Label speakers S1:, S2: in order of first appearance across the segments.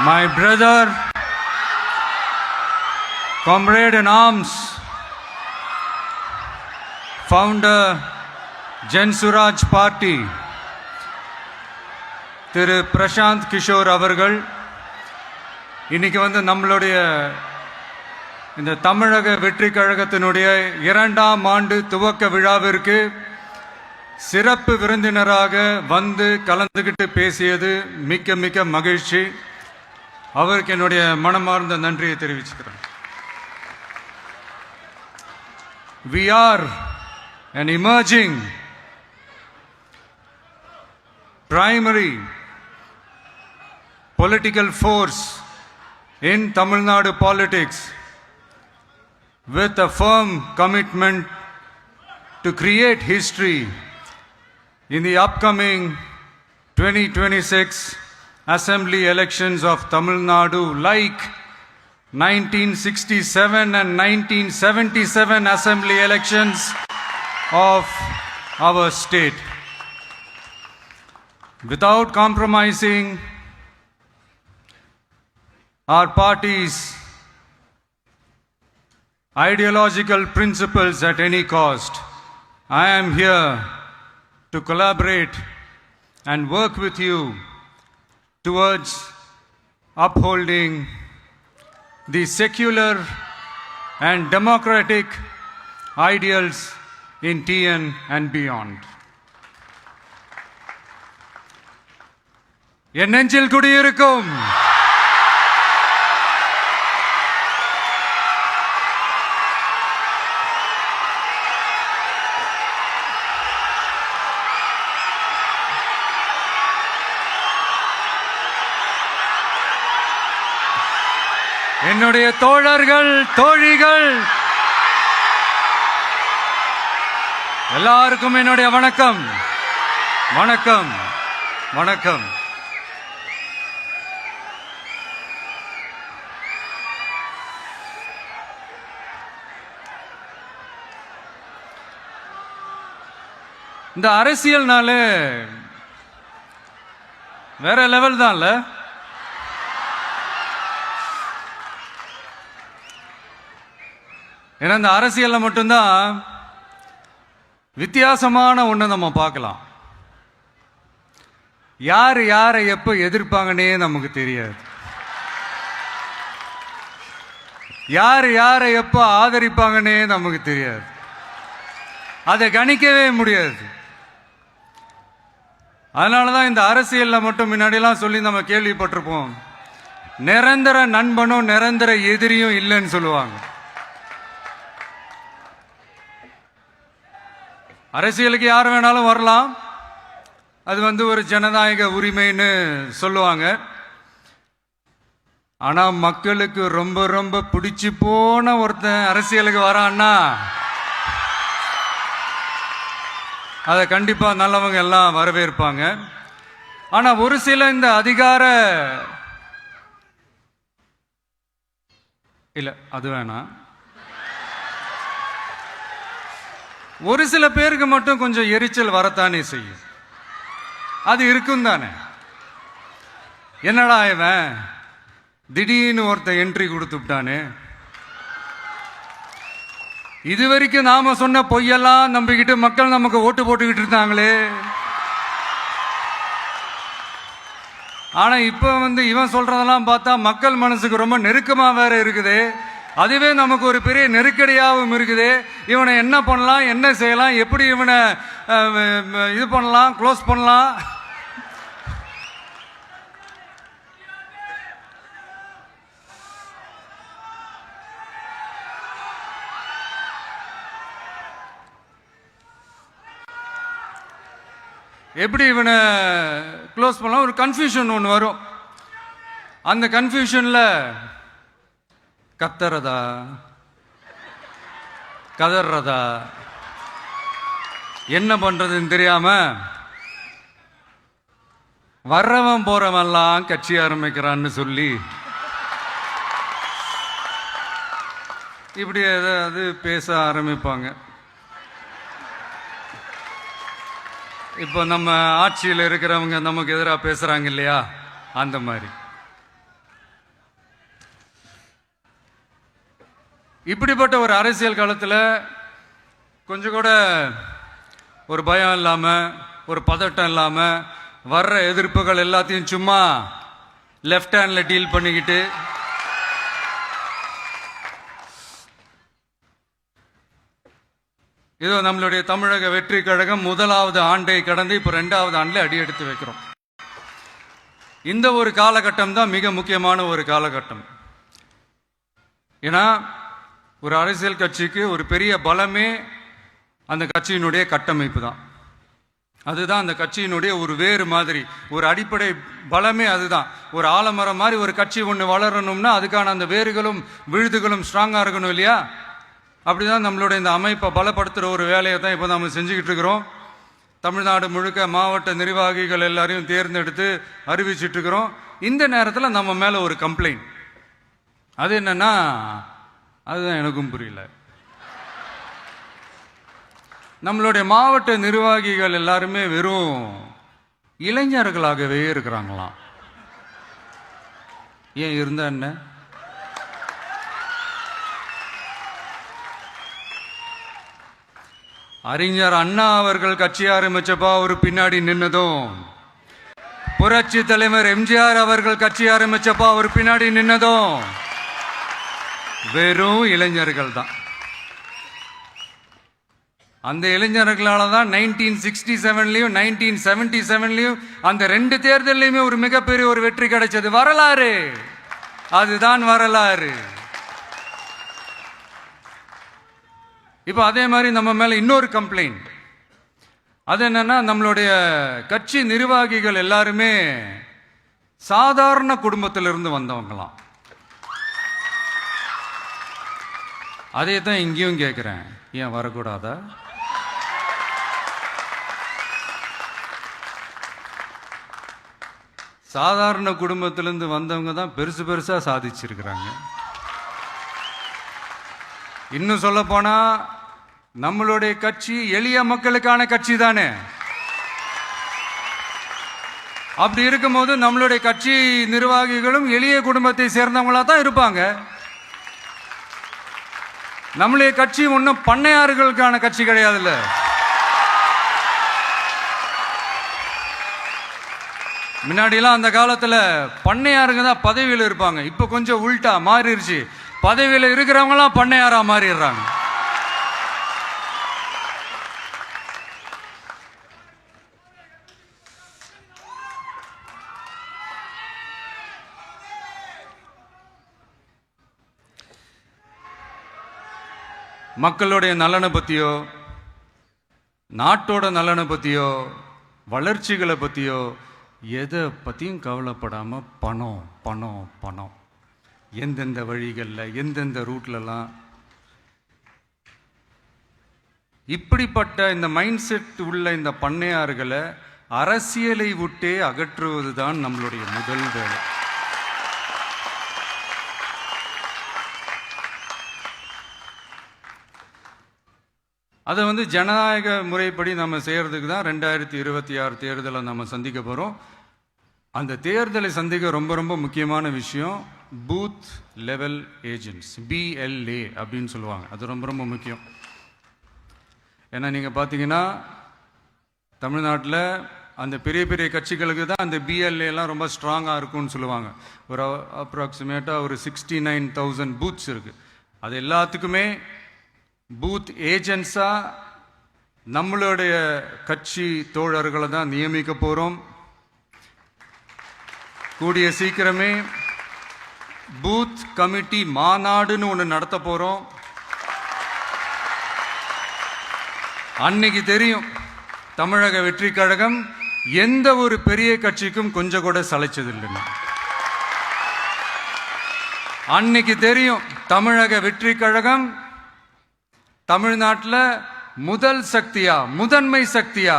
S1: my brother, comrade in arms, founder, Jan Suraj Party, திரு பிரசாந்த் கிஷோர் அவர்கள் இன்னைக்கு நம்மளுடைய இந்த தமிழக வெற்றி கழகத்தினுடைய 2ஆம் ஆண்டு துவக்க விழாவிற்கு சிறப்பு விருந்தினராக கலந்துகிட்டு பேசியது மிக்க மிக்க மகிழ்ச்சி. அவருக்கு என்னுடைய மனமார்ந்த நன்றியை தெரிவிச்சுக்கிறேன். We are an emerging primary political force in Tamil Nadu politics with a firm commitment to create history in the upcoming 2026 assembly elections of Tamil Nadu, like 1967 and 1977 assembly elections of our state. Without compromising our party's ideological principles at any cost, I am here to collaborate and work with you towards upholding the secular and democratic ideals in TN and beyond. என் நெஞ்சில் குடியிருக்கும் என்னுடைய தோழர்கள், தோழிகள் எல்லாருக்கும் என்னுடைய வணக்கம். வணக்கம் வணக்கம். இந்த அரசியல்னாலே வேற லெவல் தான்ல. ஏன்னா இந்த அரசியல்ல மட்டும்தான் வித்தியாசமான ஒண்ணு நம்ம பார்க்கலாம். யார் யாரை எப்ப எதிர்ப்பாங்கன்னே நமக்கு தெரியாது. யார் யாரை எப்ப ஆதரிப்பாங்கன்னே நமக்கு தெரியாது. அதை கணிக்கவே முடியாது. அதனாலதான் இந்த அரசியல்ல மட்டும் முன்னாடியெல்லாம் சொல்லி நம்ம கேள்விப்பட்டிருப்போம், நிரந்தர நண்பனும் நிரந்தர எதிரியும் இல்லைன்னு சொல்லுவாங்க. அரசியலுக்கு யார் வேணாலும் வரலாம், அது ஒரு ஜனநாயக உரிமைன்னு சொல்லுவாங்க. ஆனா மக்களுக்கு ரொம்ப ரொம்ப பிடிச்சு போன ஒருத்தன் அரசியலுக்கு வரான்னா அதை கண்டிப்பா நல்லவங்க எல்லாம் வரவேற்பாங்க. ஆனா ஒரு சில இந்த அதிகார இல்ல அது வேணாம், ஒரு சில பேருக்கு மட்டும் கொஞ்சம் எரிச்சல் வரத்தானே செய்யும். அது இருக்கும் தானே. என்னடா இவன் திடீர்னு ஒருத்தன் என்ட்ரி கொடுத்துட்டானே, இதுவரைக்கும் நாம சொன்ன பொய்யெல்லாம் நம்பிக்கிட்டு மக்கள் நமக்கு ஓட்டு போட்டுக்கிட்டு இருந்தாங்களே, ஆனா இப்ப இவன் சொல்றதெல்லாம் பார்த்தா மக்கள் மனசுக்கு ரொம்ப நெருக்கமா வேற இருக்குது. அதுவே நமக்கு ஒரு பெரிய நெருக்கடியாகவும் இருக்குது. இவனை என்ன பண்ணலாம், என்ன செய்யலாம், எப்படி இவனை இது பண்ணலாம், க்ளோஸ் பண்ணலாம். எப்படி இவனை க்ளோஸ் பண்ணலாம், ஒரு கன்ஃபியூஷன் ஒன்று வரும். அந்த கன்ஃபியூஷன்ல கத்துறதா கதறதா என்ன பண்றதுன்னு தெரியாம வர்றவன் போறவெல்லாம் கட்சி ஆரம்பிக்கிறான்னு சொல்லி இப்படி ஏதாவது பேச ஆரம்பிப்பாங்க. இப்போ நம்ம ஆட்சியில் இருக்கிறவங்க நமக்கு எதிராக பேசுறாங்க இல்லையா, அந்த மாதிரி. இப்படிப்பட்ட ஒரு அரசியல் காலத்தில் கொஞ்சம் கூட ஒரு பயம் இல்லாமல், ஒரு பதட்டம் இல்லாமல், வர்ற எதிர்ப்புகள் எல்லாத்தையும் சும்மா லெஃப்ட் ஹேண்டில் டீல் பண்ணிக்கிட்டு இதோ நம்மளுடைய தமிழக வெற்றி கழகம் முதலாவது ஆண்டை கடந்து இப்போ 2வது ஆண்டில் அடி எடுத்து வைக்கிறோம். இந்த ஒரு காலகட்டம் தான் மிக முக்கியமான ஒரு காலகட்டம். ஏன்னா ஒரு அரசியல் கட்சிக்கு ஒரு பெரிய பலமே அந்த கட்சியினுடைய கட்டமைப்பு தான். அதுதான் அந்த கட்சியினுடைய ஒரு வேறு மாதிரி, ஒரு அடிப்படை பலமே அதுதான். ஒரு ஆலமரம் மாதிரி ஒரு கட்சி ஒன்று வளரணும்னா அதுக்கான அந்த வேர்களும் விழுதுகளும் ஸ்ட்ராங்காக இருக்கணும் இல்லையா? அப்படிதான் நம்மளுடைய இந்த அமைப்பை பலப்படுத்துகிற ஒரு வேலையை தான் இப்போ நம்ம செஞ்சுக்கிட்டு இருக்கிறோம். தமிழ்நாடு முழுக்க மாவட்ட நிர்வாகிகள் எல்லாரையும் தேர்ந்தெடுத்து அறிவிச்சிட்டு இருக்கிறோம். இந்த நேரத்தில் நம்ம மேலே ஒரு கம்ப்ளைண்ட், அது என்னன்னா, அதுதான் எனக்கும் புரியல. நம்மளுடைய மாவட்ட நிர்வாகிகள் எல்லாருமே வெறும் இளைஞர்களாகவே இருக்கிறாங்களாம். ஏன் இருந்தா என்ன? அறிஞர் அண்ணா அவர்கள் கட்சி ஆரம்பிச்சப்பா அவர் பின்னாடி நின்னதும், புரட்சி தலைவர் எம்ஜிஆர் அவர்கள் கட்சி ஆரம்பிச்சப்பா அவர் பின்னாடி நின்னதும் வெறும் இளைஞர்கள் தான். அந்த இளைஞர்களால தான் 1967லயும் 1977லயும் அந்த 2 தேர்தலையுமே ஒரு மிகப்பெரிய ஒரு வெற்றி கிடைச்சது. வரலாறு, அதுதான் வரலாறு. இப்போ அதே மாதிரி நம்ம மேல இன்னொரு கம்ப்ளைண்ட், அது என்னன்னா, நம்மளுடைய கட்சி நிர்வாகிகள் எல்லாருமே சாதாரண குடும்பத்திலிருந்து வந்தவங்களாம். அதே தான் இங்கேயும் கேட்கிறேன், ஏன் வரக்கூடாதா? சாதாரண குடும்பத்திலிருந்து வந்தவங்க தான் பெருசு பெருசா சாதிச்சிருக்கிறாங்க. இன்னும் சொல்ல போனா நம்மளுடைய கட்சி எளிய மக்களுக்கான கட்சி தானே. அப்படி இருக்கும்போது நம்மளுடைய கட்சி நிர்வாகிகளும் எளிய குடும்பத்தை சேர்ந்தவங்களா தான் இருப்பாங்க. நம்மளுடைய கட்சி ஒன்றும் பண்ணையாறுகளுக்கான கட்சி கிடையாதுல்ல. முன்னாடிலாம் அந்த காலத்துல பண்ணையாருங்க தான் பதவியில் இருப்பாங்க. இப்ப கொஞ்சம் உள்டா மாறிடுச்சு, பதவியில் இருக்கிறவங்களாம் பண்ணையாரா மாறிடுறாங்க. மக்களுடைய நலனை பத்தியோ, நாட்டோட நலனை பத்தியோ, வளர்ச்சிகளை பத்தியோ எதை பத்தியும் கவலைப்படாம பணம் பணம் பணம், எந்தெந்த வழிகளில் எந்தெந்த ரூட்லலாம், இப்படிப்பட்ட இந்த மைண்ட் செட் உள்ள இந்த பண்ணையார்களை அரசியலை விட்டே அகற்றுவது தான் நம்மளுடைய முதல் வேலை. அதை ஜனநாயக முறைப்படி நம்ம செய்யறதுக்கு தான் 2026 தேர்தலை நம்ம சந்திக்க போகிறோம். அந்த தேர்தலை சந்திக்க ரொம்ப ரொம்ப முக்கியமான விஷயம் பூத் லெவல் ஏஜென்ட்ஸ், BLA அப்படின்னு சொல்லுவாங்க. அது ரொம்ப ரொம்ப முக்கியம். ஏன்னா நீங்கள் பார்த்தீங்கன்னா தமிழ்நாட்டில் அந்த பெரிய பெரிய கட்சிகளுக்கு தான் அந்த BLAலாம் ரொம்ப ஸ்ட்ராங்காக இருக்கும்னு சொல்லுவாங்க. ஒரு அப்ராக்சிமேட்டாக ஒரு 69,000 பூத்ஸ் இருக்குது. அது எல்லாத்துக்குமே பூத் ஏஜென்ட்ஸாக நம்மளுடைய கட்சி தோழர்களை தான் நியமிக்க போகிறோம். கூடிய சீக்கிரமே பூத் கமிட்டி மாநாடுன்னு ஒன்று நடத்த போகிறோம். அன்னைக்கு தெரியும் தமிழக வெற்றி கழகம் எந்த ஒரு பெரிய கட்சிக்கும் கொஞ்சம் கூட சளைச்சதில்லைன்னு. அன்னைக்கு தெரியும் தமிழக வெற்றி கழகம் தமிழ்நாட்டில் முதல் சக்தியா, முதன்மை சக்தியா,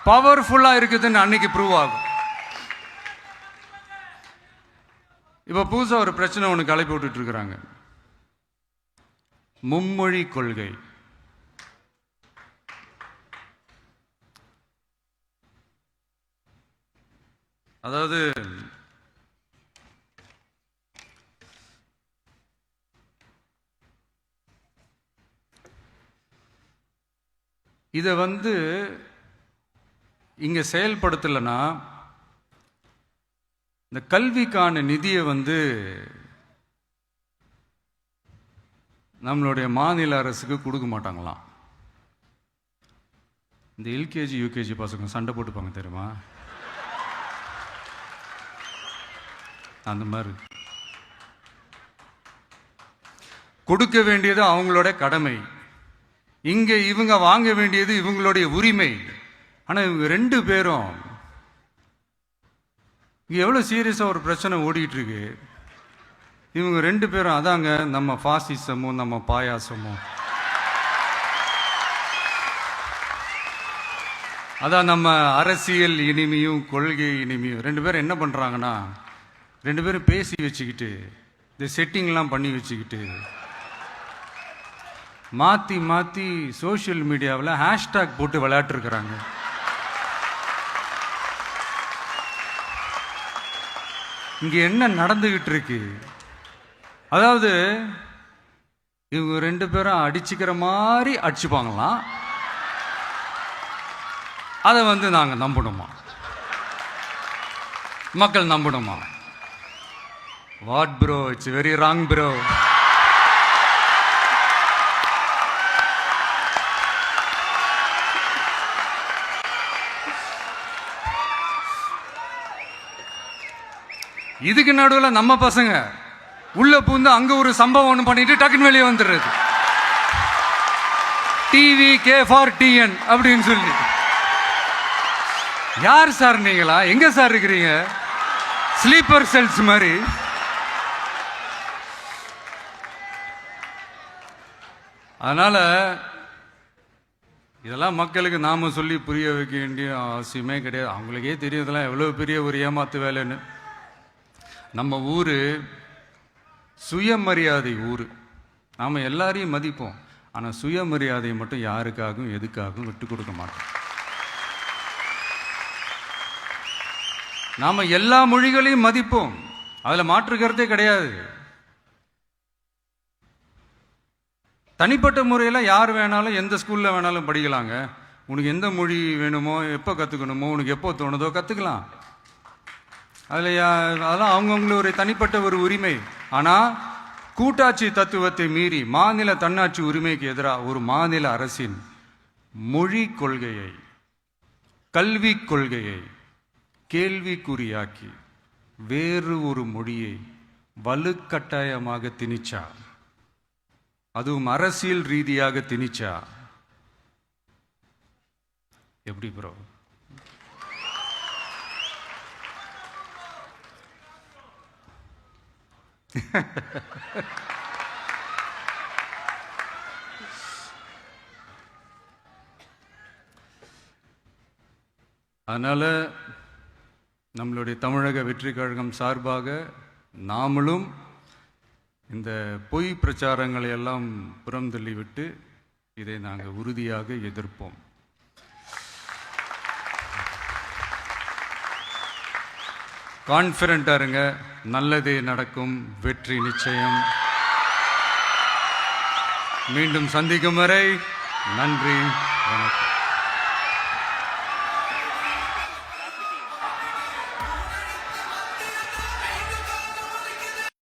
S1: பவர்ஃபுல்லா இருக்குதுன்னு அன்னைக்கு ப்ரூவ் ஆகும். இப்ப புதுசா ஒரு பிரச்சனை ஒன்று கிளப்பி விட்டுட்டு இருக்கிறாங்க, மும்மொழி கொள்கை. அதாவது இதை இங்க செயல்படுத்தலைன்னா இந்த கல்விக்கான நிதியை நம்மளுடைய மாநில அரசுக்கு கொடுக்க மாட்டாங்களாம். இந்த எல்கேஜி யூகேஜி பசங்க சண்டை போட்டுப்பாங்க தெரியுமா, அந்த மாதிரி கொடுக்க வேண்டியது அவங்களோட கடமை, இங்க இவங்க வாங்க வேண்டியது இவங்களுடைய உரிமை. ஆனா இவங்க 2 பேரும் இங்க எவ்வளவு சீரியஸா ஒரு பிரச்சனை ஓடிட்டு இருக்கு. இவங்க 2 பேரும் அதாங்க நம்ம பாசிசமும் நம்ம பாயாசமும், அதான் நம்ம அரசியல் இனிமையும் கொள்கை இனிமையும். 2 பேரும் என்ன பண்றாங்கன்னா 2 பேரும் பேசி வச்சுக்கிட்டு இந்த செட்டிங்லாம் பண்ணி வச்சுக்கிட்டு மாத்தி மாத்தி சோசியல் மீடியாவில் ஹேஷ்டாக் போட்டு விளையாட்டு இருக்கிறாங்க. இங்க என்ன நடந்துகிட்டு இருக்கு? அதாவது இவங்க 2 பேரும் அடிச்சுக்கிற மாதிரி அடிச்சுப்பாங்களாம். அதை நாங்க நம்பணுமா? மக்கள் நம்பணுமா? What bro, it's very wrong bro. இதுக்கு நடுவில் நம்ம பசங்க உள்ள பூந்து அங்க ஒரு சம்பவம் ஒன்று பண்ணிட்டு டக்குன்னு வெளியே வந்துடுறது. டிவி கே ஃபார் டிஎன் அப்படின்னு சொல்லி. யார் சார் நீங்களா? எங்க சார் இருக்கிறீங்க? ஸ்லீப்பர் செல்ஸ் மாதிரி. அதனால இதெல்லாம் மக்களுக்கு நாம சொல்லி புரிய வைக்க வேண்டிய அவசியமே கிடையாது. அவங்களுக்கே தெரியும் இதெல்லாம் எவ்வளவு பெரிய ஒரு ஏமாத்து வேலைன்னு. நம்ம ஊரு சுயமரியாதை ஊரு. நாம எல்லாரையும் மதிப்போம், ஆனா சுயமரியாதையை மட்டும் யாருக்காகவும் எதுக்காகவும் விட்டு கொடுக்க மாட்டோம். நாம எல்லா மொழிகளையும் மதிப்போம், அதுல மாற்றுக்கிறதே கிடையாது. தனிப்பட்ட முறையில் யார் வேணாலும் எந்த ஸ்கூல்ல வேணாலும் படிக்கலாங்க. உனக்கு எந்த மொழி வேணுமோ, எப்போ கற்றுக்கணுமோ, உனக்கு எப்போ தோணுதோ கற்றுக்கலாம். அதெல்லாம் அவங்கவுங்களுடைய தனிப்பட்ட ஒரு உரிமை. ஆனால் கூட்டாட்சி தத்துவத்தை மீறி மாநில தன்னாட்சி உரிமைக்கு எதிராக ஒரு மாநில அரசின் மொழி கொள்கையை, கல்வி கொள்கையை கேள்விக்குறியாக்கி வேறு ஒரு மொழியை வலுக்கட்டாயமாக திணிச்சா, அதுவும் அரசியல் ரீதியாக திணிச்சா எப்படி ப்ரோ? அதனால நம்மளுடைய தமிழக வெற்றி கழகம் சார்பாக நாமளும் இந்த பொய் பிரச்சாரங்களை எல்லாம் புறம் தள்ளிவிட்டு இதை நாங்கள் உறுதியாக எதிர்ப்போம். கான்ஃபிடென்ட்டா இருங்க, நல்லதே நடக்கும், வெற்றி நிச்சயம். மீண்டும் சந்திக்கும் வரை நன்றி, வணக்கம்.